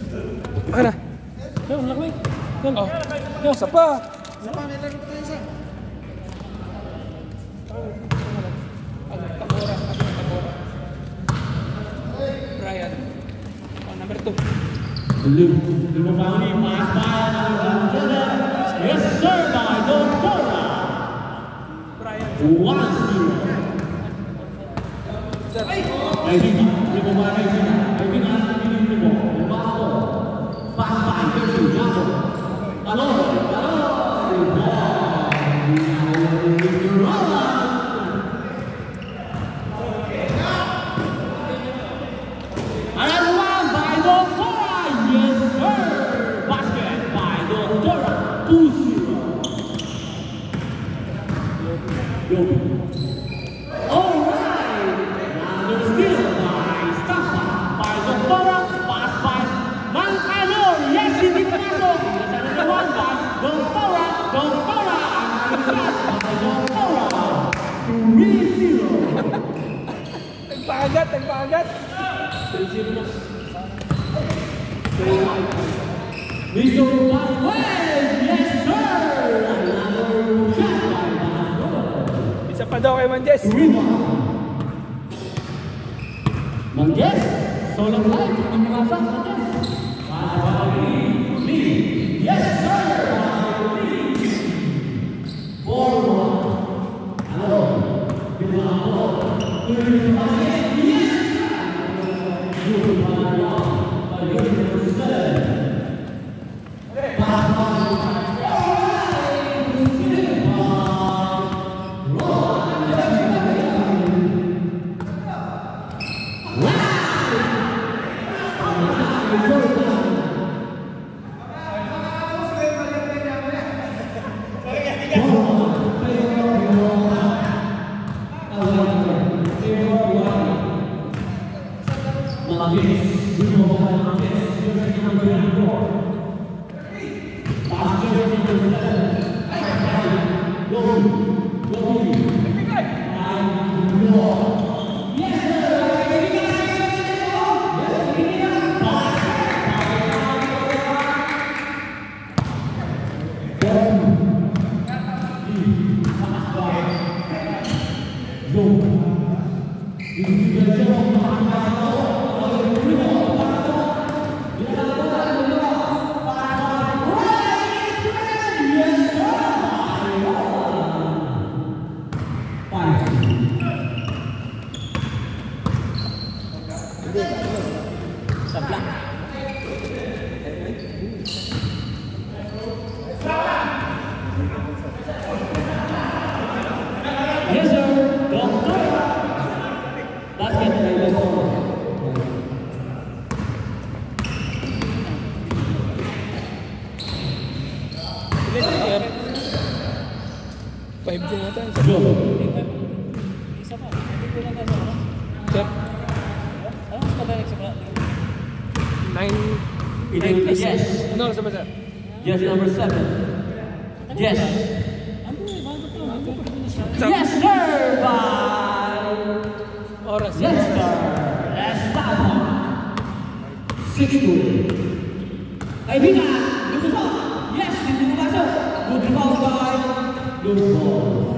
Okay na. Yan, lakmay. Yan. Oh. Yan, isa pa. Isa pa, may laro pa tayo isa. Tabora. Brian. Oh, number 2. Yes, sir, by Doctora. Brian. 1-0. Nagpaagat. Mr. Vasquez, yes sir! Isa pa daw kay Manjes. Manjes, solo flight, ang mga Manjes. Yes sir! Yes, number 7. Yes. Yes, sir, by Oras. Yes, sir. Estaba. 6-2. Kaibigan, Luzon. Yes, hindi mo masok. Good ball by Luzon.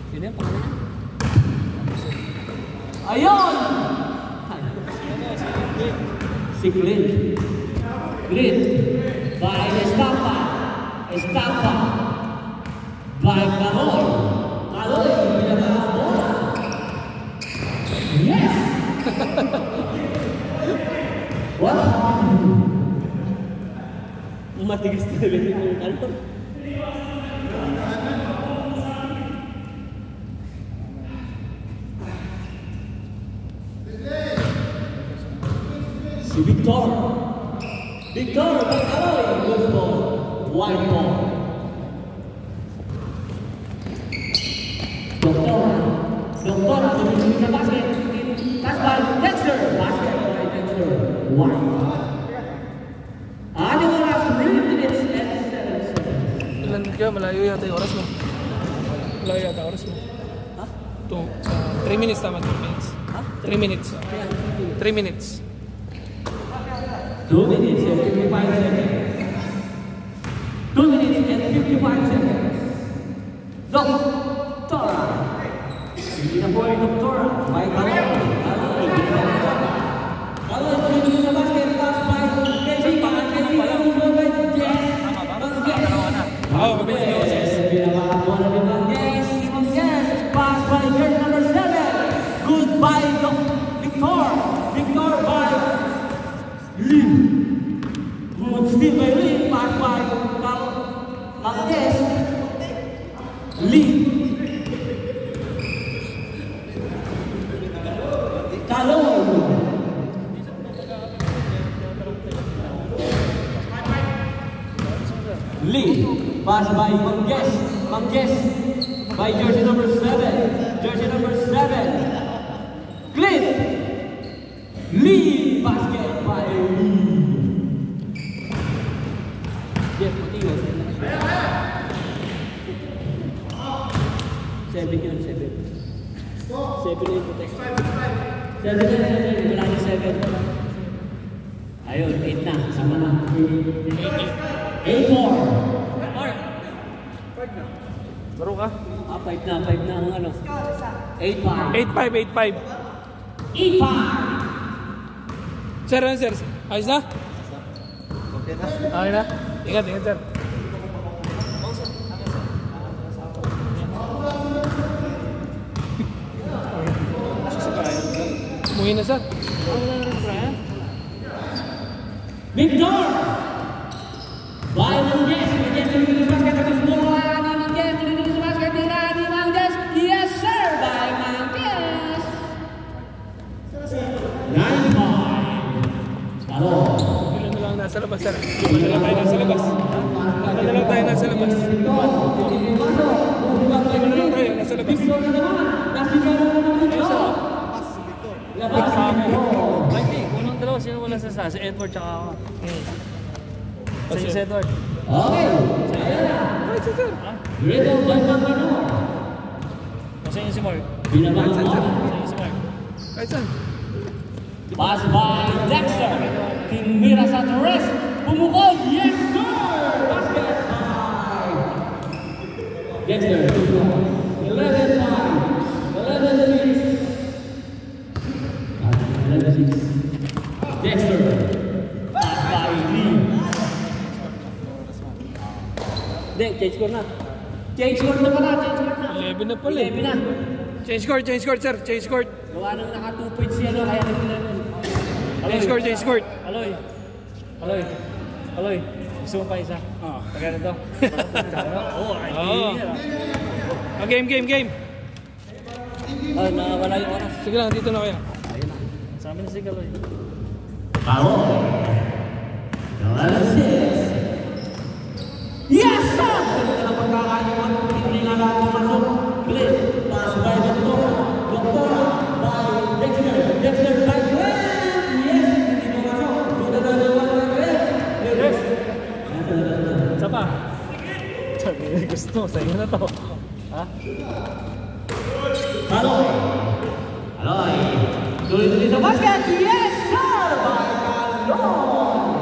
Sino yung pangalan niya? Ayun! Si Clint. Clint. By Estapa. Estapa. By Caloy. Caloy, pinaka bola. Yes! What? Matigas na rin yung kanto. Si Victor. Victor, Caloy. Good ball. White ball. Doktor, bisa basket. Pass by Dexter. Basket by Dexter. White. Ada oras 3 minutes and 7 seconds. Ilan ka? Malayo yata yung oras mo. Malayo yata oras mo. Hah? 3 minutes tama, 3 minutes. Hah? 3 minutes. Kaya, 3 minutes. 2 minutes and 55 seconds. 2 minutes and 55 seconds. Doctora. Hindi na po yung Doctora. May Kaloy. Kaloy, tumingin sa basket. Pass by KJ. KJ ang movement. Yes. Oo, kapit niyo. Pinakakuha na rin ng yes. Yes. Pass by girl number 7. Goodbye, Victor. Victor by Lee. Good steal by Lee. Pass by Marquez. Lee. Kaloy. Lee. Pass by Manges. Manges by jersey number 7. Jersey number 7. Clint. Lee. Basket by Lee. Jeff, pati yun. 7 yun, 7. 7 yun, protect. 7 yun, wala na 7. Ayun, 8 na, sama na. 8-4. Baro ka? 5 na ang ano. 8-5. 8-5, 8-5. 8-5. Sir, ano sir? Ayos na? Okay na. Okay na? Ingat, sir. Umuwi na sir. Victor! By Manges. Manges tuloy sa basket. Tapos bola ni Manges. Tuloy sa basket. Tira ni Manges. Yes sir! By Manges. 9-5. Ano? Ilan na lang nasa labas sir. Ilan na lang tayo nasa labas. Ilan na lang tayo nasa labas. Ilan na lang tayo nasa labas. Victor na naman. Nasigaw na naman dito. Labas mo. Unang dalawa, sino wala sa Si Edward tsaka ako. Si Edward. Okay. Ay, sir. Riddle by Manganor. Kasi yun si Mark. Binabangan Kasi mo. yun si Mark. Ay, sir. Pass by Dexter. Tinira sa Torres. Pumukol. Yes, sir! Basket by Dexter. 11-5. 11-6. 11-6. Dexter. Pass by Lee. Hindi, change score na. Change score na pala. Change score na. 11 na pala. 11 na. Change court, sir. Change court. Gawa nang naka 2 points yan, kaya nag-11. Change court. Aloy. Gusto mo pa isa? Oo. Pagkano to? Oo. Oo. Game. Oh, nawala yung oras. Sige lang, dito na kaya. Sa amin na si Aloy. Palo. 11-6. Yes, sir! Ganda na pagkakaliwan. Hindi nga lang pumasok. Clint. Pass by Doctora. Doctora by Dexter. Dexter by Clint. Yes, hindi pumasok. Ganda na naman by Clint. Yes. Isa pa. Gusto, sa inyo na to. Ha? Aloy. Tuloy-tuloy sa basket. Yes, sir! By Kaloy.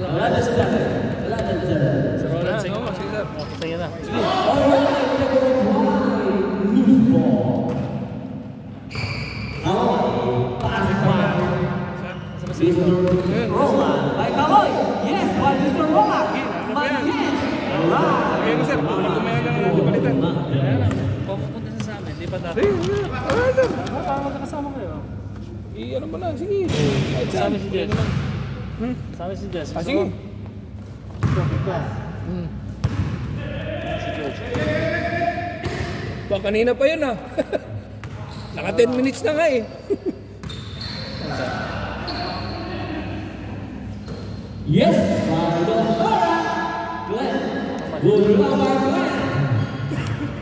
11-7. Sa Roland, sige. Oo, sige, sir. Sa inyo na. Alright, loose ball. Pass by Mr. Roland. By Kaloy. Yes, by Mr. Roland. Yes. Alright. Okay mo, sir. Pagkumayan lang natin palitan. Ayan na. Pupunta sa amin. Di pa dati. Sige. Alright, sir. Parang magkakasama kayo. Ano mo lang, sige. Kahit Sa saan. amin si Jess. Hmm? Sa amin si Jess. Ah, sige. Ito. Si George. Baka kanina pa yun, ah. Naka 10 minutes na nga, eh. Yes, by Doctora. Glenn. Good rebound by Glenn.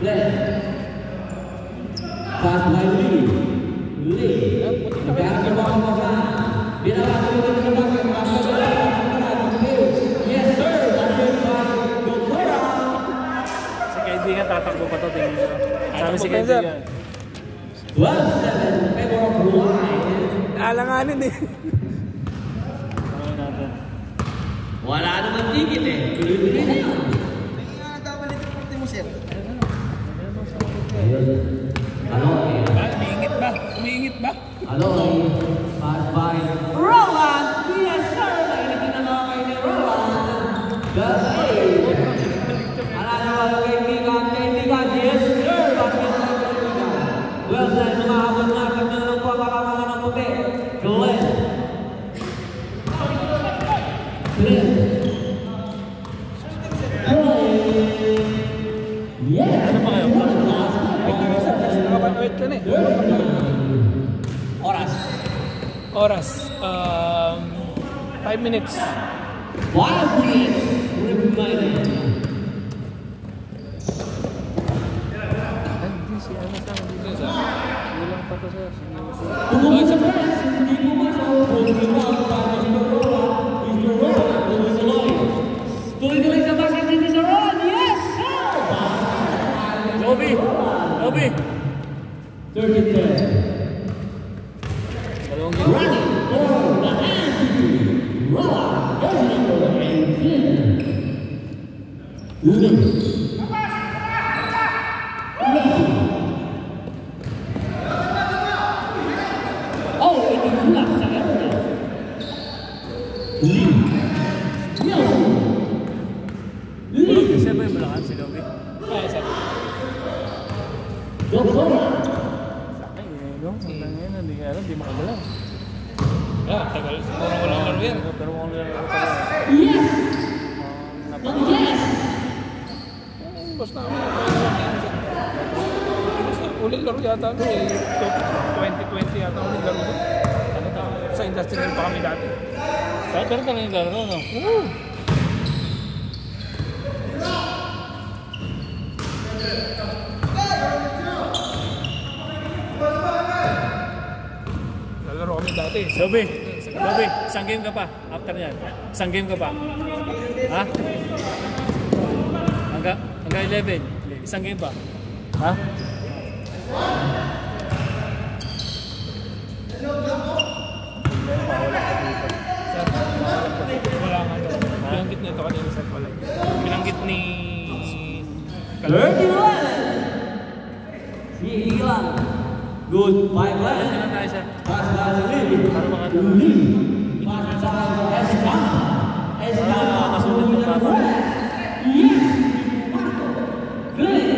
Glenn. Pass by Lee. Kaya kinuha mo sa binabago mo sa bakit. Yes, sir. Basket by Doctora. Si kaibigan tatakbo pa to. Tingin ko. Sabi si Tatakbo pa, sir. kaibigan. 12-7 in favor of Hawaii. Alanganin eh. Ano natin? Wala naman ticket eh. Tuloy-tuloy na yun. Umiingit ba? Umiingit ba? Aloy, pass by Roland! Yes, sir! Nakinig na mga kayo ni Roland. Gagay! Alala ko, kaibigan. Yes, sir! Bakit na kaibigan? Well done, lumahabot na. Tignan lang po ang kakamangan ng puti. Glenn. Yes! Ano pa kayo? Nakapanood ka na eh. Oras. 5 minutes. 5 minutes remaining. Si ano sa dito sa ulang pa to sir. Tuloy-tuloy sa basket si Mr. Ron. Yes, sir! Lobby! 30-10. Dalawang Running for the hand. Roland, there's number 18. Oh, itu pula saya. Lee. Siya ba yung balakan si Lobby? Ay, isa. Doktora. Ay, ginagawa. Ang ngayon, hindi nga alam, hindi makagalaw. Tagal. Parang walang laro yan. Pero kung lang ako talaga. Yes. Napaka- Basta ulit laro yata ano eh. 2020 yata ulit laro doon. Ano to? Sa industrial pa kami dati. Pero talaga yung laro, no? Lalaro kami dati. Lobby, isang game ka pa. After yan, isang game ka pa. Ha? Hanggang 11, isang game pa. Ha? Wala nga daw. Binanggit nito kanina sa pala. Binanggit ni... 31. Hihilang. Good. 5 left. Ano na tayo sir? Pass by Lee. Para mga Lee. Pass by Escama. Para masulit ng baba. Yes. Glenn.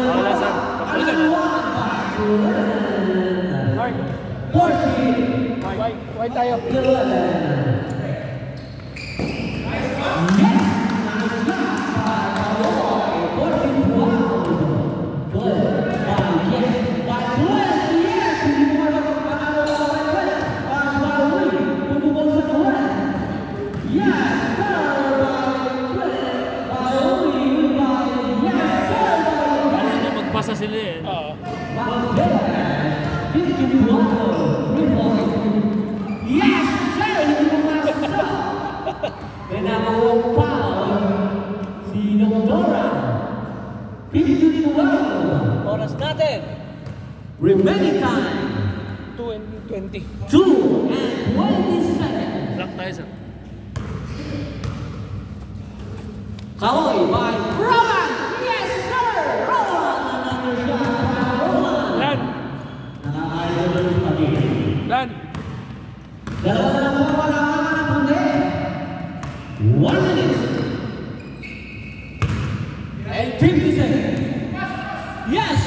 Wala sir. Mark, 40. why tayo? Magpasa sila eh. Yes, sir! Hindi mo masasa! Pinamawang foul si Doktora. 52-12. Oras natin. Remaining time. 2 and 20. 2 and 20 seconds. Block tayo sir. Kaloy by Roland. Yes, sir! Roland! Another shot by Roland. Lan! Nakaka-idol pa din. Lan! Dalawa na po wala ka na kundi. 1 minute. And 50 seconds. Yes!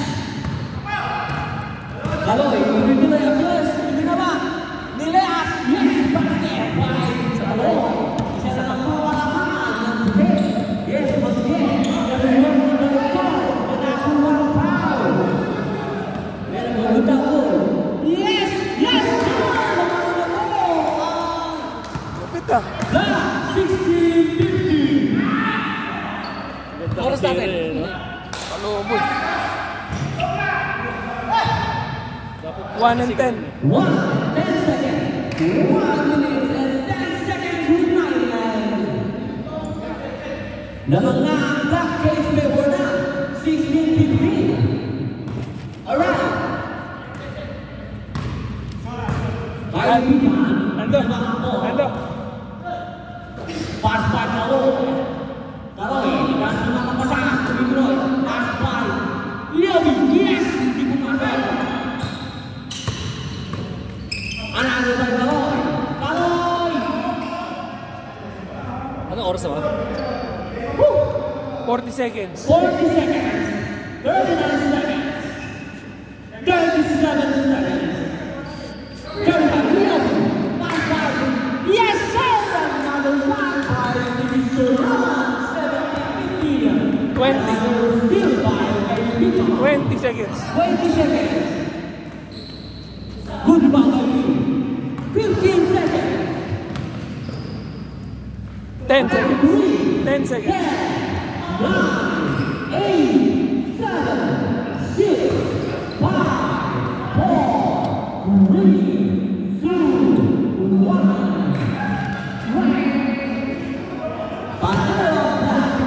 Kaloy, ibibigay ang plus. Hindi naman. Nileak. Yes, basket by Kaloy. Isa na lang po wala ka na kundi. Yes, basket. Nakakuha mo ng ito. Nakakuha ng foul. Meron mo ng tako. Yes! Yes! Kapit ah! The 16-50. Ganda Oras kasi natin. eh, no? Palubos. Dapat 1 and 10. 1 and 10 seconds. 1 minute and 10 seconds remaining. Naman na ang back case favor na 16-15. Alright. By Vivian. Ando. Ando. Pass by Karoy. Karoy, dengan mga pasangan. Tuloy. Pass by Leobi. Yes! Hindi pumasok. Another by Karoy. Karoy! Anong oras naman? 40 seconds. 40 seconds. 39 seconds. 37 seconds. Yes, sir! Another one by Mr. Roman, 17-15. 20. Still by 20 seconds. 20 seconds. Good rebound by you. 15 seconds. 10 seconds. 3, 10 seconds. 9, 8, 7, 6, 5, 4, 3,